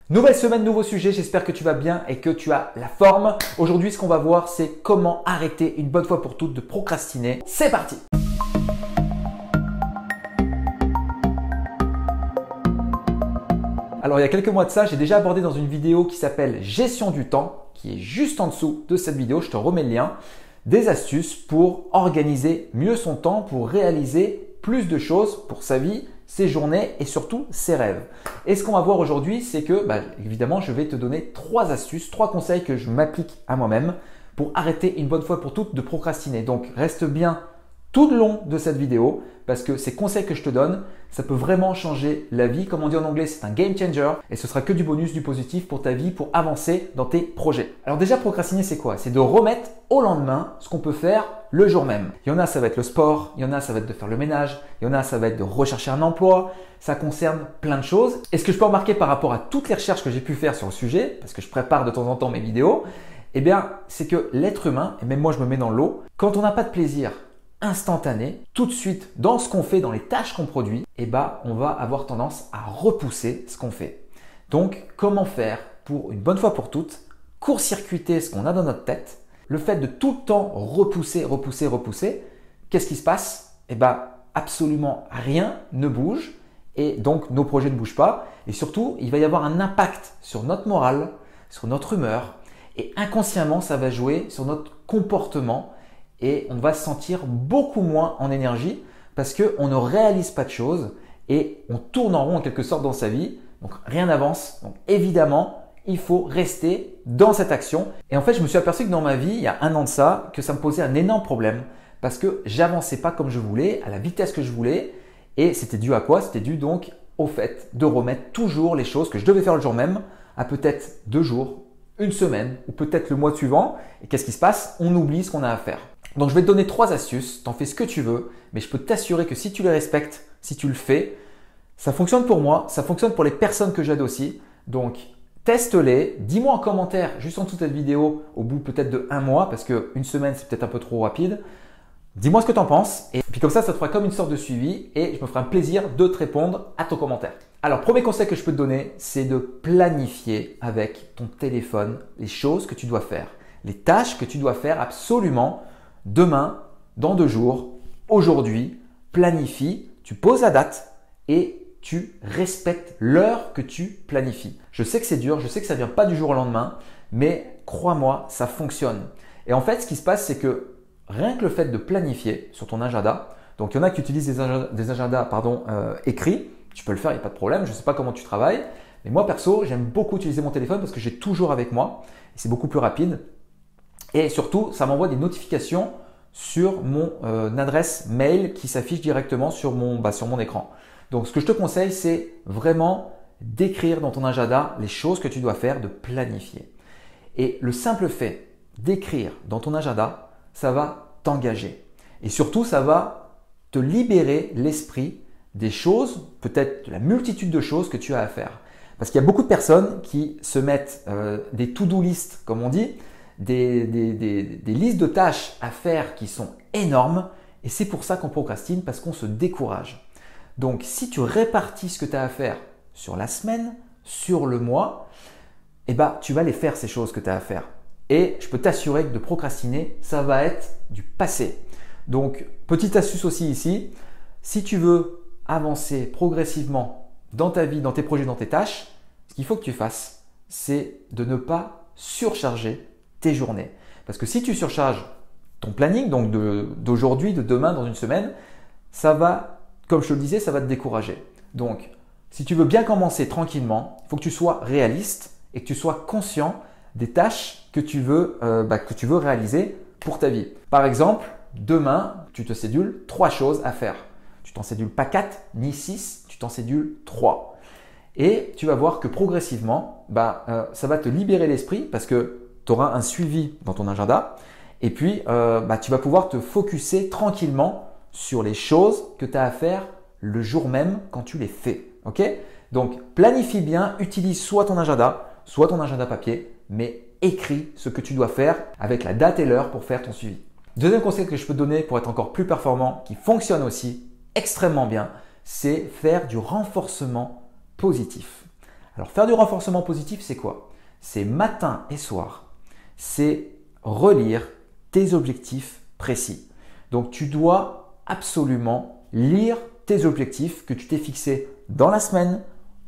Nouvelle semaine, nouveau sujet, j'espère que tu vas bien et que tu as la forme. Aujourd'hui, ce qu'on va voir, c'est comment arrêter une bonne fois pour toutes de procrastiner. C'est parti! Alors, il y a quelques mois de ça, j'ai déjà abordé dans une vidéo qui s'appelle Gestion du temps, qui est juste en dessous de cette vidéo, je te remets le lien, des astuces pour organiser mieux son temps, pour réaliser plus de choses pour sa vie, ses journées et surtout ses rêves. Et ce qu'on va voir aujourd'hui, c'est que, évidemment, je vais te donner 3 astuces, 3 conseils que je m'applique à moi-même pour arrêter une bonne fois pour toutes de procrastiner. Donc, reste bien tout le long de cette vidéo parce que ces conseils que je te donne, ça peut vraiment changer la vie. Comme on dit en anglais, c'est un game changer et ce sera que du bonus, du positif pour ta vie, pour avancer dans tes projets. Alors déjà, procrastiner, c'est quoi? C'est de remettre au lendemain ce qu'on peut faire le jour même. Il y en a, ça va être le sport, il y en a, ça va être de faire le ménage, il y en a, ça va être de rechercher un emploi. Ça concerne plein de choses. Et ce que je peux remarquer par rapport à toutes les recherches que j'ai pu faire sur le sujet, parce que je prépare de temps en temps mes vidéos, c'est que l'être humain, et même moi je me mets dans l'eau, quand on n'a pas de plaisir instantané, tout de suite dans ce qu'on fait, dans les tâches qu'on produit, on va avoir tendance à repousser ce qu'on fait. Donc, comment faire pour une bonne fois pour toutes, court-circuiter ce qu'on a dans notre tête, le fait de tout le temps repousser, qu'est-ce qui se passe? Absolument rien ne bouge et donc nos projets ne bougent pas et surtout, il va y avoir un impact sur notre morale, sur notre humeur et inconsciemment, ça va jouer sur notre comportement et on va se sentir beaucoup moins en énergie parce qu'on ne réalise pas de choses et on tourne en rond en quelque sorte dans sa vie. Donc rien n'avance. Donc évidemment, il faut rester dans cette action. Et en fait, je me suis aperçu que dans ma vie, il y a 1 an de ça, que ça me posait un énorme problème parce que j'avançais pas comme je voulais, à la vitesse que je voulais. Et c'était dû à quoi? C'était dû donc au fait de remettre toujours les choses que je devais faire le jour même à peut-être 2 jours, 1 semaine ou peut-être le mois suivant. Et qu'est-ce qui se passe? On oublie ce qu'on a à faire. Donc, je vais te donner 3 astuces. T'en fais ce que tu veux, mais je peux t'assurer que si tu les respectes, si tu le fais, ça fonctionne pour moi, ça fonctionne pour les personnes que j'aide aussi. Donc, teste-les. Dis-moi en commentaire, juste en dessous de cette vidéo, au bout peut-être de 1 mois, parce que 1 semaine, c'est peut-être un peu trop rapide. Dis-moi ce que tu en penses. Et puis comme ça te fera comme une sorte de suivi et je me ferai un plaisir de te répondre à ton commentaire. Alors, premier conseil que je peux te donner, c'est de planifier avec ton téléphone les choses que tu dois faire, les tâches que tu dois faire absolument demain, dans 2 jours, aujourd'hui. Planifie, tu poses la date et tu respectes l'heure que tu planifies. Je sais que c'est dur, je sais que ça ne vient pas du jour au lendemain, mais crois-moi, ça fonctionne. Et en fait, ce qui se passe, c'est que rien que le fait de planifier sur ton agenda, donc il y en a qui utilisent des agendas écrits, tu peux le faire, il n'y a pas de problème, je ne sais pas comment tu travailles, mais moi perso, j'aime beaucoup utiliser mon téléphone parce que j'ai toujours avec moi et c'est beaucoup plus rapide. Et surtout, ça m'envoie des notifications sur mon adresse mail qui s'affiche directement sur mon écran. Donc, ce que je te conseille, c'est vraiment d'écrire dans ton agenda les choses que tu dois faire, de planifier. Et le simple fait d'écrire dans ton agenda, ça va t'engager. Et surtout, ça va te libérer l'esprit des choses, peut-être de la multitude de choses que tu as à faire. Parce qu'il y a beaucoup de personnes qui se mettent des to-do list, comme on dit, des listes de tâches à faire qui sont énormes et c'est pour ça qu'on procrastine parce qu'on se décourage. Donc, si tu répartis ce que tu as à faire sur la semaine, sur le mois, tu vas les faire ces choses que tu as à faire. Et je peux t'assurer que de procrastiner, ça va être du passé. Donc, petite astuce aussi ici, si tu veux avancer progressivement dans ta vie, dans tes projets, dans tes tâches, ce qu'il faut que tu fasses, c'est de ne pas surcharger tes journées. Parce que si tu surcharges ton planning, donc d'aujourd'hui, de demain, dans 1 semaine, ça va, comme je te le disais, ça va te décourager. Donc, si tu veux bien commencer tranquillement, il faut que tu sois réaliste et que tu sois conscient des tâches que tu veux réaliser pour ta vie. Par exemple, demain, tu te cédules 3 choses à faire. Tu t'en cédules pas 4 ni 6, tu t'en cédules 3. Et tu vas voir que progressivement, ça va te libérer l'esprit parce que tu auras un suivi dans ton agenda et puis tu vas pouvoir te focuser tranquillement sur les choses que tu as à faire le jour même quand tu les fais. Ok? Donc, planifie bien, utilise soit ton agenda papier, mais écris ce que tu dois faire avec la date et l'heure pour faire ton suivi. Deuxième conseil que je peux te donner pour être encore plus performant, qui fonctionne aussi extrêmement bien, c'est faire du renforcement positif. Alors faire du renforcement positif, c'est quoi? C'est matin et soir, c'est relire tes objectifs précis. Donc tu dois absolument lire tes objectifs que tu t'es fixés dans la semaine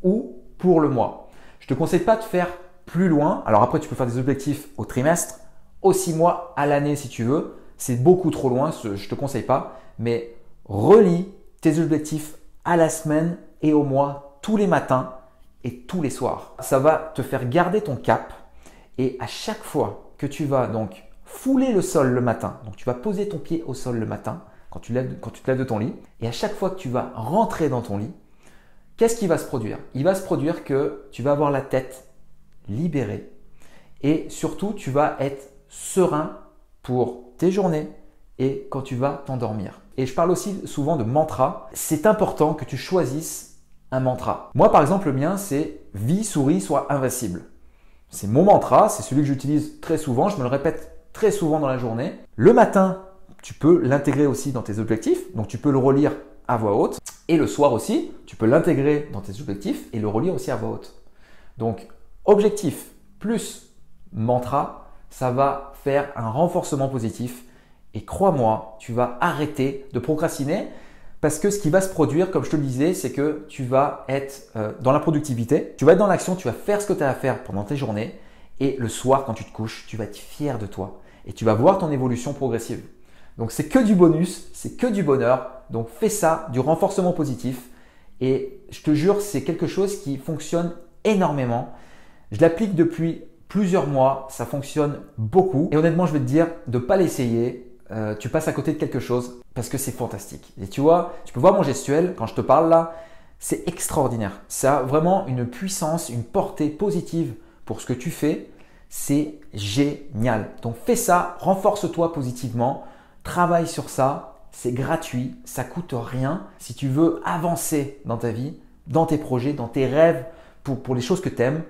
ou pour le mois. Je ne te conseille pas de faire plus loin. Alors après, tu peux faire des objectifs au trimestre, aux 6 mois, à l'année si tu veux. C'est beaucoup trop loin, je ne te conseille pas. Mais relis tes objectifs à la semaine et au mois, tous les matins et tous les soirs. Ça va te faire garder ton cap et à chaque fois que tu vas donc fouler le sol le matin, donc tu vas poser ton pied au sol le matin quand tu te lèves de ton lit et à chaque fois que tu vas rentrer dans ton lit, qu'est-ce qui va se produire? Il va se produire que tu vas avoir la tête libérée et surtout tu vas être serein pour tes journées et quand tu vas t'endormir. Et je parle aussi souvent de mantra. C'est important que tu choisisses un mantra. Moi par exemple, le mien c'est « Vie, souris, sois invincible ». C'est mon mantra, c'est celui que j'utilise très souvent, je me le répète très souvent dans la journée. Le matin, tu peux l'intégrer aussi dans tes objectifs, donc tu peux le relire à voix haute. Et le soir aussi, tu peux l'intégrer dans tes objectifs et le relire aussi à voix haute. Donc, objectif plus mantra, ça va faire un renforcement positif. Et crois-moi, tu vas arrêter de procrastiner parce que ce qui va se produire, comme je te le disais, c'est que tu vas être dans la productivité, tu vas être dans l'action, tu vas faire ce que tu as à faire pendant tes journées et le soir, quand tu te couches, tu vas être fier de toi et tu vas voir ton évolution progressive. Donc, c'est que du bonus, c'est que du bonheur. Donc, fais ça, du renforcement positif et je te jure, c'est quelque chose qui fonctionne énormément. Je l'applique depuis plusieurs mois, ça fonctionne beaucoup et honnêtement, je vais te dire de ne pas l'essayer. Tu passes à côté de quelque chose parce que c'est fantastique. Et tu vois, tu peux voir mon gestuel quand je te parle là, c'est extraordinaire. Ça a vraiment une puissance, une portée positive pour ce que tu fais. C'est génial. Donc fais ça, renforce-toi positivement, travaille sur ça. C'est gratuit, ça coûte rien. Si tu veux avancer dans ta vie, dans tes projets, dans tes rêves, pour les choses que tu aimes,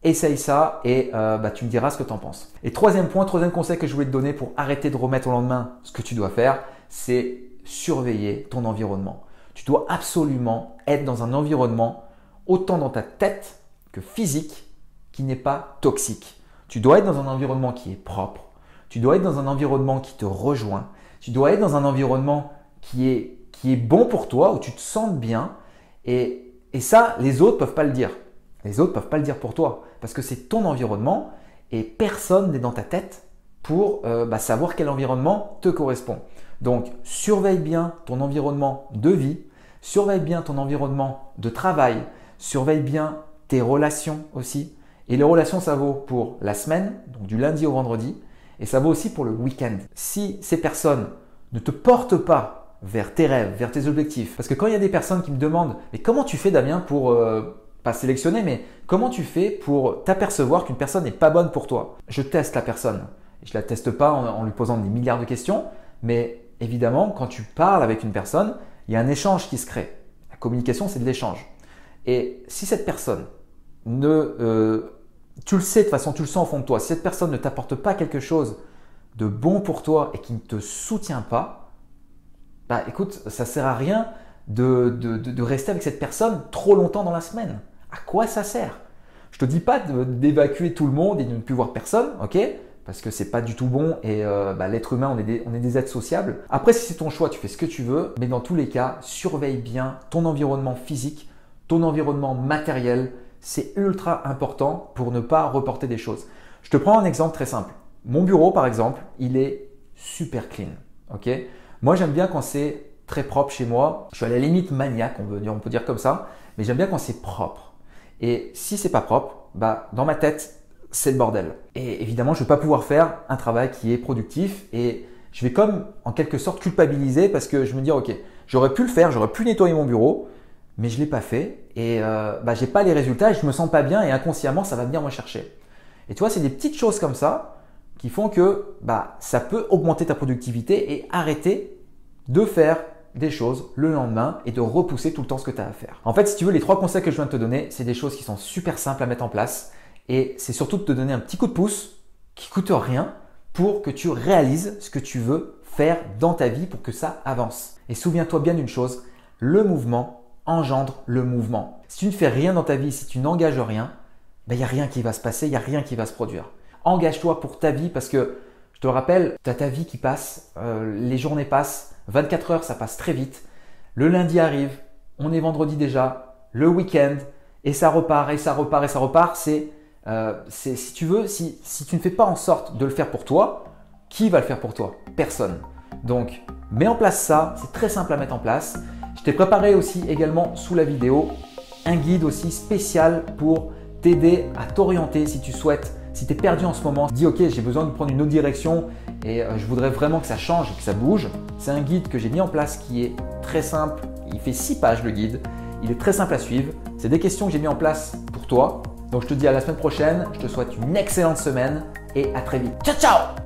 essaye ça et tu me diras ce que tu en penses. Et troisième point, troisième conseil que je voulais te donner pour arrêter de remettre au lendemain ce que tu dois faire, c'est surveiller ton environnement. Tu dois absolument être dans un environnement autant dans ta tête que physique qui n'est pas toxique. Tu dois être dans un environnement qui est propre. Tu dois être dans un environnement qui te rejoint. Tu dois être dans un environnement qui est bon pour toi, où tu te sens bien. Et ça, les autres ne peuvent pas le dire. Les autres ne peuvent pas le dire pour toi parce que c'est ton environnement et personne n'est dans ta tête pour savoir quel environnement te correspond. Donc, surveille bien ton environnement de vie, surveille bien ton environnement de travail, surveille bien tes relations aussi. Et les relations, ça vaut pour la semaine, donc du lundi au vendredi, et ça vaut aussi pour le week-end. Si ces personnes ne te portent pas vers tes rêves, vers tes objectifs, parce que quand il y a des personnes qui me demandent « Mais comment tu fais Damien pour… pas sélectionner, mais comment tu fais pour t'apercevoir qu'une personne n'est pas bonne pour toi? » Je teste la personne. Je ne la teste pas en lui posant des milliards de questions, mais évidemment, quand tu parles avec une personne, il y a un échange qui se crée. La communication, c'est de l'échange. Et si cette personne tu le sais de toute façon, tu le sens au fond de toi, si cette personne ne t'apporte pas quelque chose de bon pour toi et qui ne te soutient pas, écoute, ça ne sert à rien de rester avec cette personne trop longtemps dans la semaine. À quoi ça sert? Je te dis pas d'évacuer tout le monde et de ne plus voir personne, ok? Parce que c'est pas du tout bon et l'être humain, on est des êtres sociables. Après, si c'est ton choix, tu fais ce que tu veux, mais dans tous les cas, surveille bien ton environnement physique, ton environnement matériel. C'est ultra important pour ne pas reporter des choses. Je te prends un exemple très simple. Mon bureau, par exemple, il est super clean, ok? Moi, j'aime bien quand c'est très propre chez moi. Je suis à la limite maniaque, on peut dire comme ça, mais j'aime bien quand c'est propre. Et si c'est pas propre, dans ma tête, c'est le bordel. Et évidemment, je ne vais pas pouvoir faire un travail qui est productif et je vais comme en quelque sorte culpabiliser parce que je me dis ok, j'aurais pu le faire, j'aurais pu nettoyer mon bureau, mais je ne l'ai pas fait et je n'ai pas les résultats et je ne me sens pas bien et inconsciemment, ça va venir me chercher. Et tu vois, c'est des petites choses comme ça qui font que ça peut augmenter ta productivité et arrêter de faire des choses le lendemain et de repousser tout le temps ce que tu as à faire. En fait, si tu veux, les 3 conseils que je viens de te donner, c'est des choses qui sont super simples à mettre en place et c'est surtout de te donner un petit coup de pouce qui ne coûte rien pour que tu réalises ce que tu veux faire dans ta vie pour que ça avance. Et souviens-toi bien d'une chose, le mouvement engendre le mouvement. Si tu ne fais rien dans ta vie, si tu n'engages rien, il n'y a rien qui va se passer, il n'y a rien qui va se produire. Engage-toi pour ta vie parce que, je te le rappelle, tu as ta vie qui passe, les journées passent, 24 heures, ça passe très vite. Le lundi arrive, on est vendredi déjà, le week-end, et ça repart, et ça repart, et ça repart. Si tu veux, si tu ne fais pas en sorte de le faire pour toi, qui va le faire pour toi? Personne. Donc, mets en place ça, c'est très simple à mettre en place. Je t'ai préparé aussi également sous la vidéo un guide aussi spécial pour t'aider à t'orienter si tu souhaites, si tu es perdu en ce moment, dis ok, j'ai besoin de prendre une autre direction et je voudrais vraiment que ça change, que ça bouge. C'est un guide que j'ai mis en place qui est très simple, il fait 6 pages le guide, il est très simple à suivre. C'est des questions que j'ai mis en place pour toi. Donc je te dis à la semaine prochaine, je te souhaite une excellente semaine et à très vite. Ciao ciao!